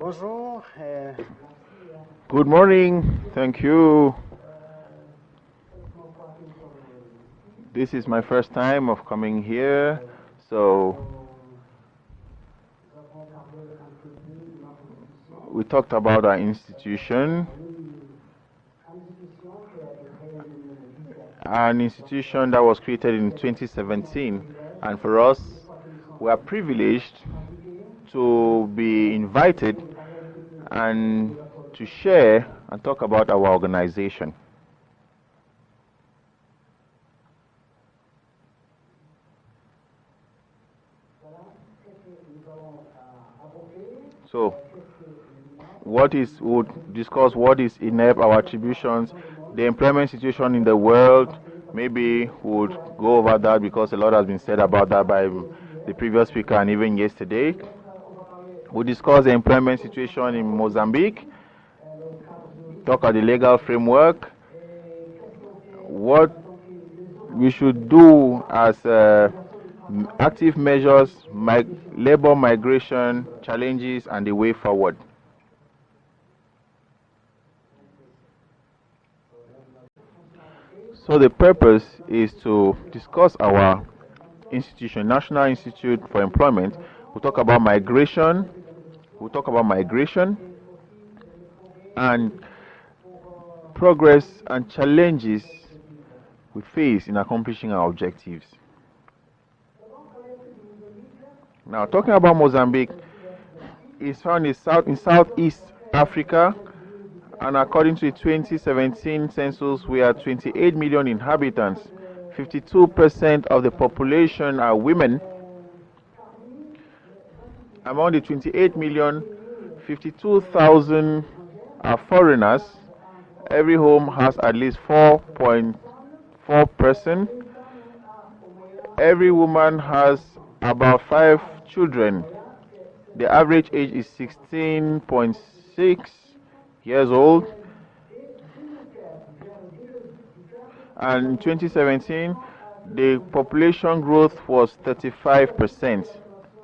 Bonjour. Good morning. Thank you. This is my first time of coming here, so we talked about our institution, an institution that was created in 2017, and for us, we are privileged to be invited and to share and talk about our organization. So, we'll discuss what is INEP, our attributions, the employment situation in the world. Maybe we'll go over that because a lot has been said about that by the previous speaker and even yesterday. We'll discuss the employment situation in Mozambique, talk about the legal framework, what we should do as active measures, labor migration challenges, and the way forward. So the purpose is to discuss our institution, National Institute for Employment. We'll talk about migration. And progress and challenges we face in accomplishing our objectives. Now, talking about Mozambique, it's found in Southeast Africa, and according to the 2017 census, we are 28 million inhabitants. 52% of the population are women. Among the 28 million, 52,000 are foreigners. Every home has at least 4.4 persons. Every woman has about 5 children. The average age is 16.6 years old. And in 2017, the population growth was 35%,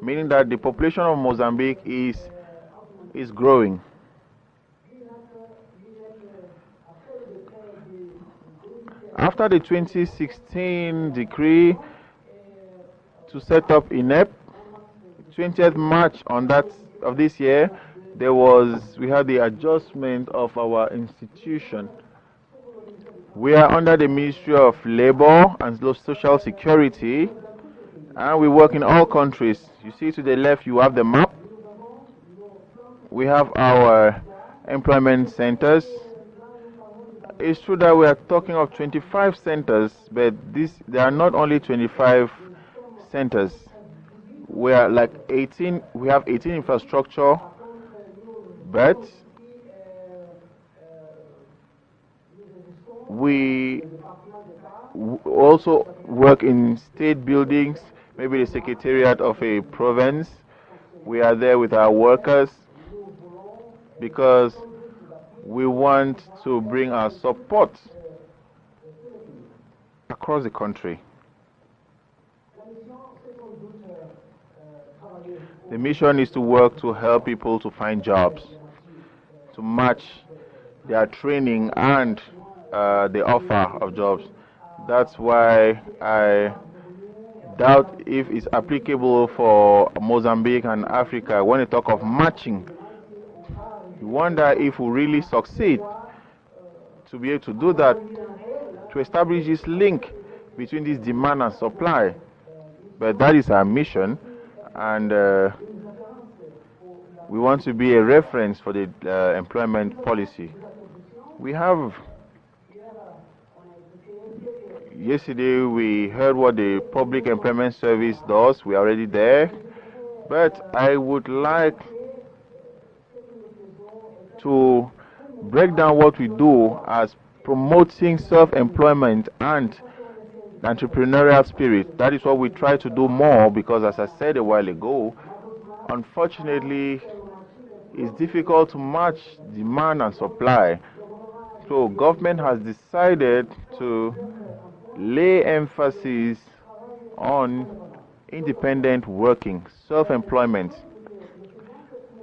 meaning that the population of Mozambique is growing. After the 2016 decree to set up INEP, 20th March of this year, we had the adjustment of our institution. We are under the Ministry of Labor and Social Security, and we work in all countries. You see to the left, you have the map. We have our employment centers. It's true that we are talking of 25 centers, but there are not only 25 centers. We are like 18. We have 18 infrastructure, but we also work in state buildings, maybe the secretariat of a province. We are there with our workers because we want to bring our support across the country. The mission is to work to help people to find jobs, to match their training and the offer of jobs. That's why I doubt if it's applicable for Mozambique and Africa. When you talk of matching, you wonder if we really succeed to be able to do that, to establish this link between this demand and supply. But that is our mission, and we want to be a reference for the employment policy. Yesterday we heard what the Public Employment Service does. We are already there, but I would like to break down what we do as promoting self-employment and entrepreneurial spirit. That is what we try to do more, because as I said a while ago, unfortunately it's difficult to match demand and supply. So government has decided to lay emphasis on independent working, self-employment.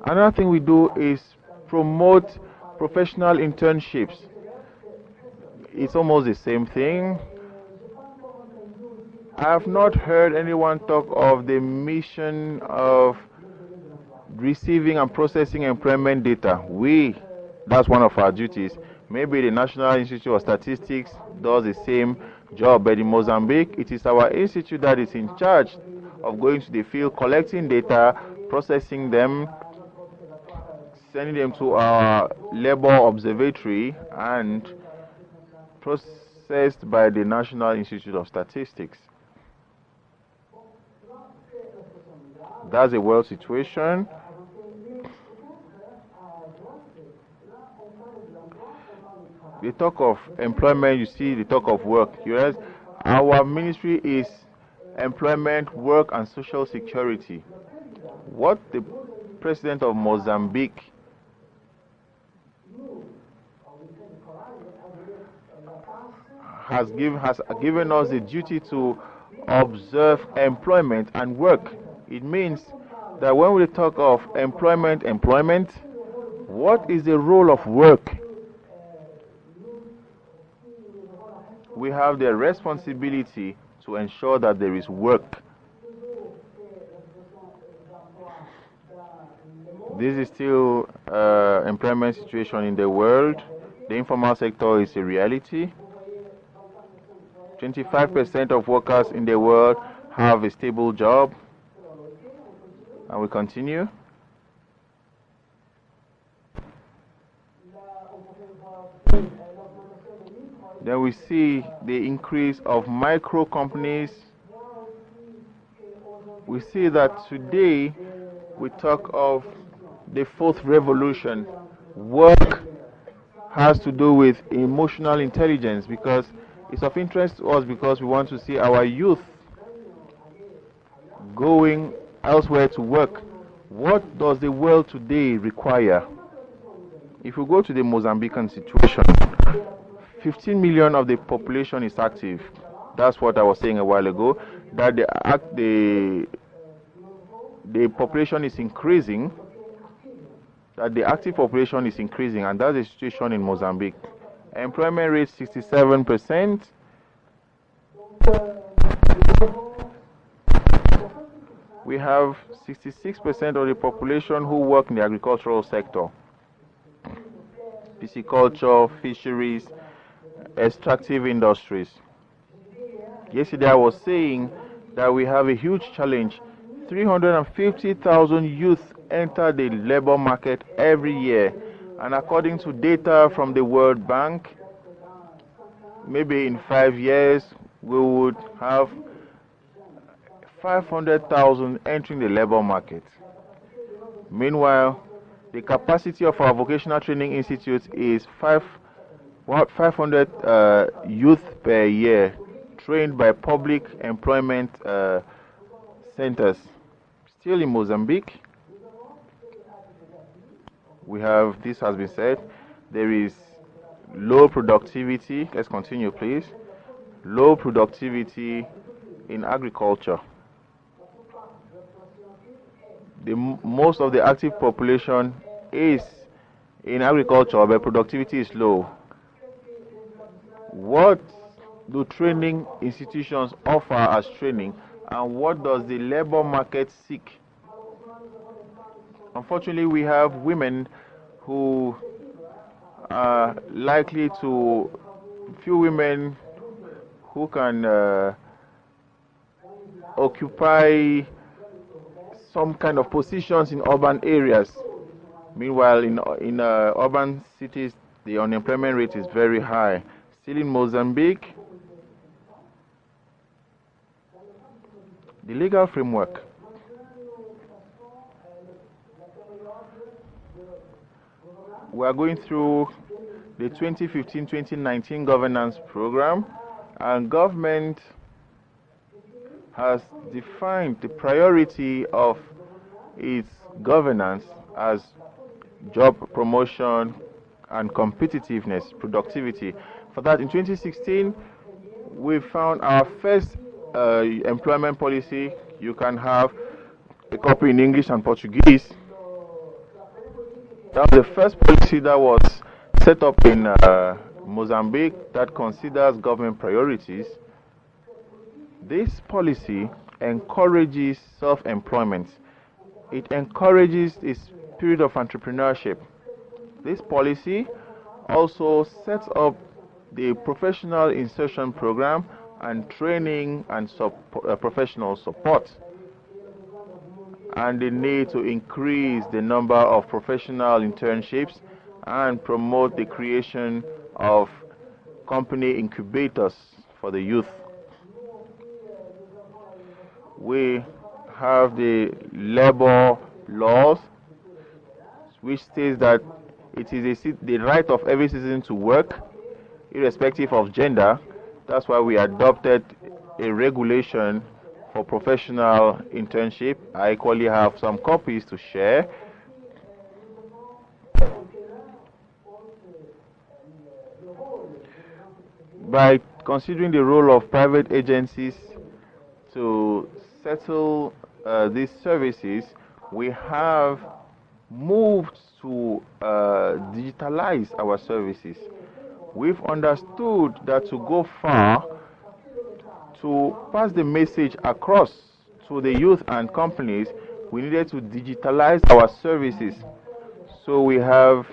Another thing we do is promote professional internships. It's almost the same thing. I have not heard anyone talk of the mission of receiving and processing employment data. That's one of our duties. Maybe the National Institute of Statistics does the same job, but in Mozambique, it is our institute that is in charge of going to the field, collecting data, processing them, sending them to our labor observatory, and processed by the National Institute of Statistics. That's the world situation. The talk of employment, you see the talk of work. Yes, our ministry is employment, work, and social security. What the president of Mozambique has given us the duty to observe employment and work. It means that when we talk of employment, what is the role of work? We have the responsibility to ensure that there is work. This is still employment situation in the world. The informal sector is a reality. 25% of workers in the world have a stable job. And we continue. Then we see the increase of micro companies. We see that today we talk of the fourth revolution. Work has to do with emotional intelligence because it's of interest to us because we want to see our youth going elsewhere to work. What does the world today require? If we go to the Mozambican situation, 15 million of the population is active. That's what I was saying a while ago, that the population is increasing, that the active population is increasing, and that's the situation in Mozambique. Employment rate 67%. We have 66% of the population who work in the agricultural sector. Pisciculture, fisheries, extractive industries. Yesterday I was saying that we have a huge challenge. 350,000 youth enter the labor market every year, and according to data from the World Bank, maybe in 5 years we would have 500,000 entering the labor market. Meanwhile, the capacity of our vocational training institute is 500 youth per year trained by public employment centers. Still in Mozambique, we have, this has been said, there is low productivity. Let's continue, please. Low productivity in agriculture. Most of the active population is in agriculture, but productivity is low. What do training institutions offer as training, and what does the labor market seek? Unfortunately, we have women who are likely to, few women who can occupy some kind of positions in urban areas. Meanwhile, in urban cities, the unemployment rate is very high. Still in Mozambique, the legal framework. We are going through the 2015-2019 governance program, and government has defined the priority of its governance as job promotion and competitiveness, productivity. For that, in 2016, we found our first employment policy. You can have a copy in English and Portuguese. That was the first policy that was set up in Mozambique that considers government priorities. This policy encourages self-employment. It encourages a spirit of entrepreneurship. This policy also sets up the professional insertion program and training and professional support, and the need to increase the number of professional internships and promote the creation of company incubators for the youth. We have the labor laws, which states that it is the right of every citizen to work, irrespective of gender. That's why we adopted a regulation for professional internship. I equally have some copies to share. By considering the role of private agencies to settle these services, we have moved to digitalize our services. We've understood that to go far, to pass the message across to the youth and companies, we needed to digitalize our services. So we have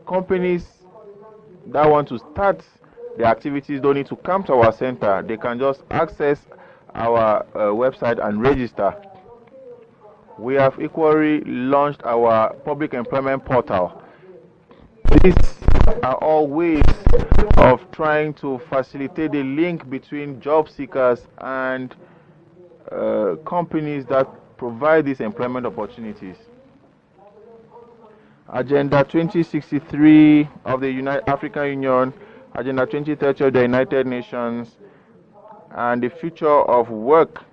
companies that want to start the activities don't need to come to our center. They can just access our website and register. We have equally launched our public employment portal. These are all ways of trying to facilitate the link between job seekers and companies that provide these employment opportunities. Agenda 2063 of the African Union, Agenda 2030 of the United Nations, and the future of work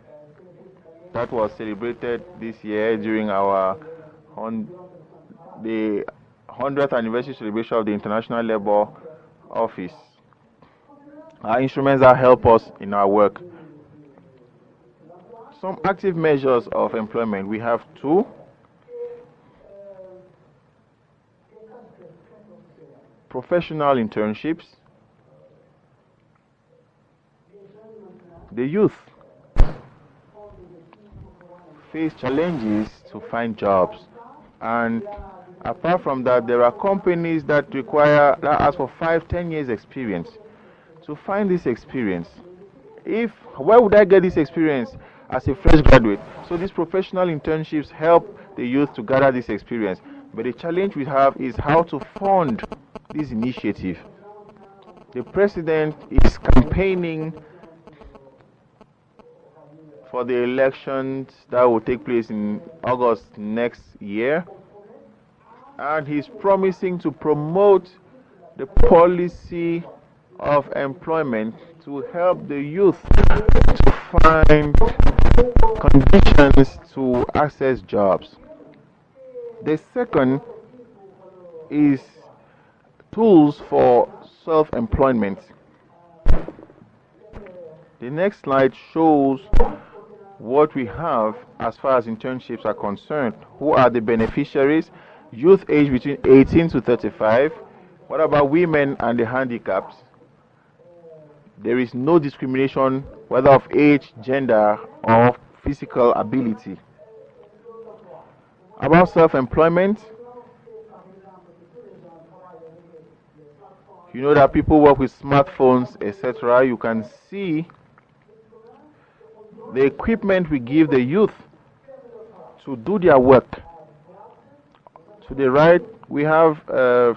that was celebrated this year during the 100th anniversary celebration of the International Labour Office. Our instruments that help us in our work. Some active measures of employment. We have two. Professional internships. The youth face challenges to find jobs, and apart from that, there are companies that ask for 5-10 years experience. To find this experience, where would I get this experience as a fresh graduate? So these professional internships help the youth to gather this experience. But the challenge we have is how to fund this initiative. The president is campaigning for the elections that will take place in August next year, and he's promising to promote the policy of employment to help the youth to find conditions to access jobs. The second is tools for self-employment. The next slide shows what we have as far as internships are concerned. Who are the beneficiaries? Youth aged between 18 to 35. What about women and the handicapped? There is no discrimination, whether of age, gender, or physical ability. About self-employment, you know that people work with smartphones, etc. You can see the equipment we give the youth to do their work. To the right, we have a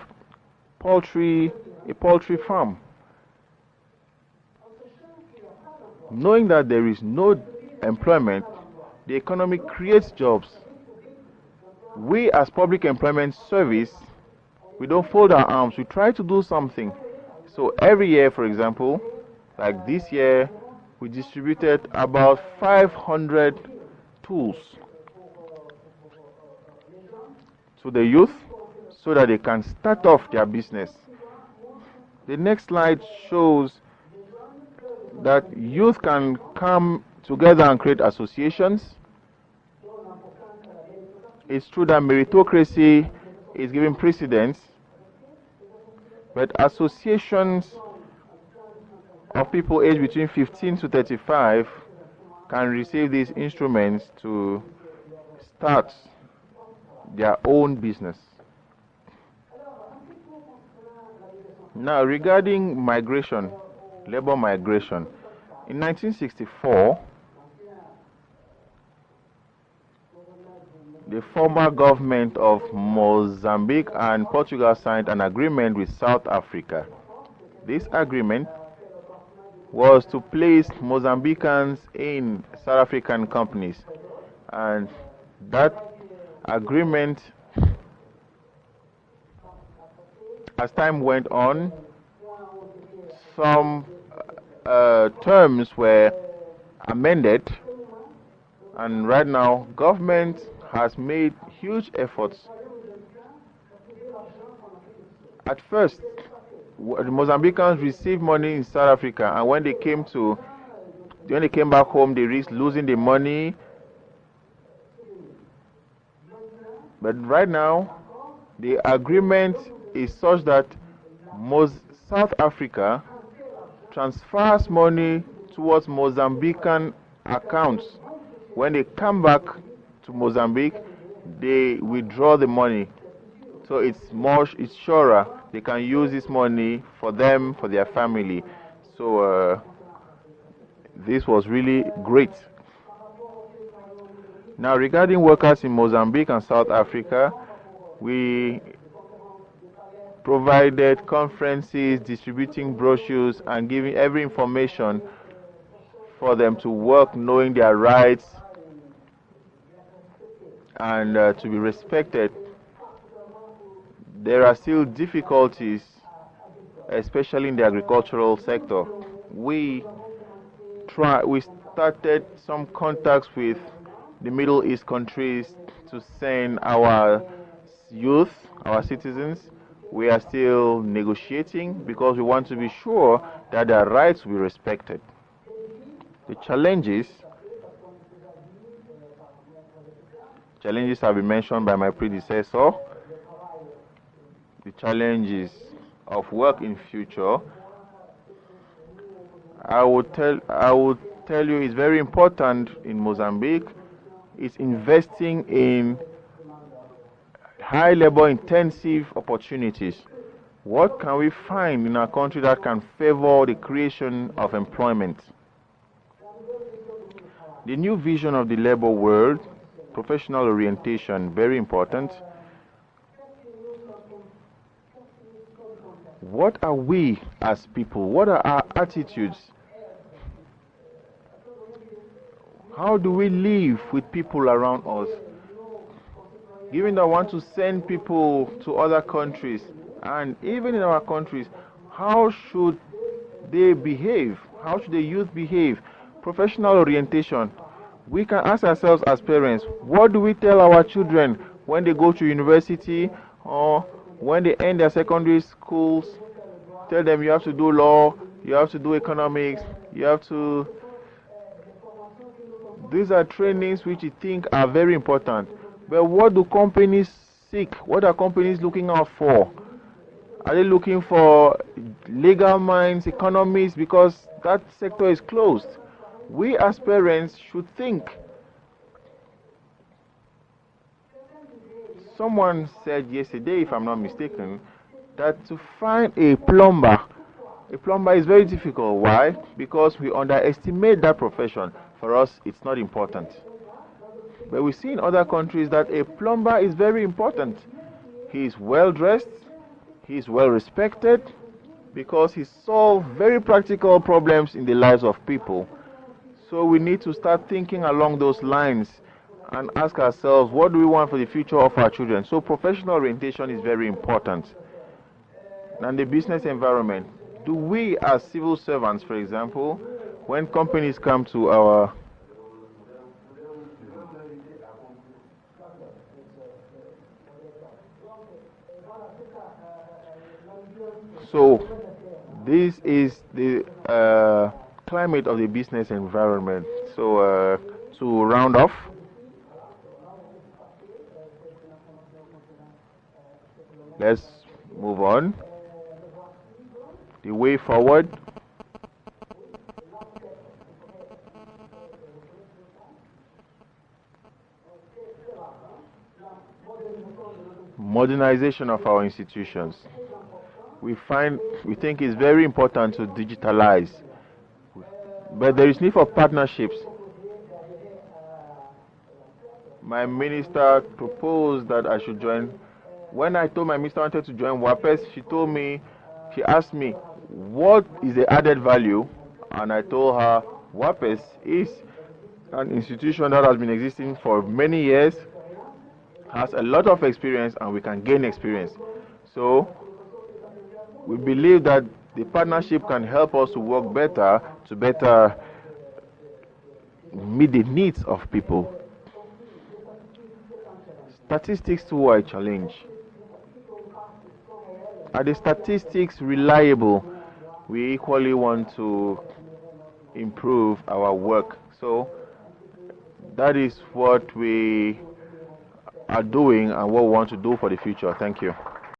poultry farm. Knowing that there is no employment, the economy creates jobs. We as Public Employment Service, we don't fold our arms. We try to do something. So every year, for example, like this year, we distributed about 500 tools to the youth so that they can start off their business. The next slide shows that youth can come together and create associations. It's true that meritocracy is given precedence, but associations of people aged between 15 to 35 can receive these instruments to start their own business. Now, regarding migration, labor migration, in 1964, the former government of Mozambique and Portugal signed an agreement with South Africa. This agreement was to place Mozambicans in South African companies, and that agreement, as time went on, some terms were amended, and right now government has made huge efforts. At first, the Mozambicans received money in South Africa, and when they came back home, they risked losing the money. But right now, the agreement is such that South Africa transfers money towards Mozambican accounts. When they come back to Mozambique, they withdraw the money. So it's surer. They can use this money for them, for their family. So this was really great. Now, regarding workers in Mozambique and South Africa, we provided conferences, distributing brochures, and giving every information for them to work, knowing their rights and to be respected. There are still difficulties, especially in the agricultural sector. We started some contacts with the Middle East countries to send our youth, our citizens. We are still negotiating because we want to be sure that their rights will be respected. The challenges have been mentioned by my predecessor. The challenges of work in future, I would tell you, is very important in Mozambique. It's investing in high labor intensive opportunities. What can we find in our country that can favor the creation of employment? The new vision of the labor world, professional orientation, very important. What are we as people? What are our attitudes? How do we live with people around us? Given that I want to send people to other countries, and even in our countries, how should they behave? How should the youth behave? Professional orientation. We can ask ourselves as parents, what do we tell our children when they go to university or when they end their secondary schools? Tell them you have to do law, you have to do economics, you have to... These are trainings which you think are very important. But what do companies seek? What are companies looking out for? Are they looking for legal minds, economists, because that sector is closed? We as parents should think. Someone said yesterday, if I'm not mistaken, that to find a plumber is very difficult. Why? Because we underestimate that profession. For us, it's not important. But we see in other countries that a plumber is very important. He is well dressed, he is well respected, because he solves very practical problems in the lives of people. So we need to start thinking along those lines and ask ourselves, what do we want for the future of our children? So professional orientation is very important. And the business environment. Do we as civil servants, for example, when companies come to our... So this is the climate of the business environment. So to round off, Let's move on. The way forward. Modernization of our institutions. We think it's very important to digitalize, but there is need for partnerships. My minister proposed that I should join. When I told my minister I wanted to join WAPES, she asked me, what is the added value? And I told her, WAPES is an institution that has been existing for many years, has a lot of experience, and we can gain experience. So we believe that the partnership can help us to work better, to better meet the needs of people. Statistics too are a challenge. Are the statistics reliable? We equally want to improve our work. So that is what we are doing and what we want to do for the future. Thank you.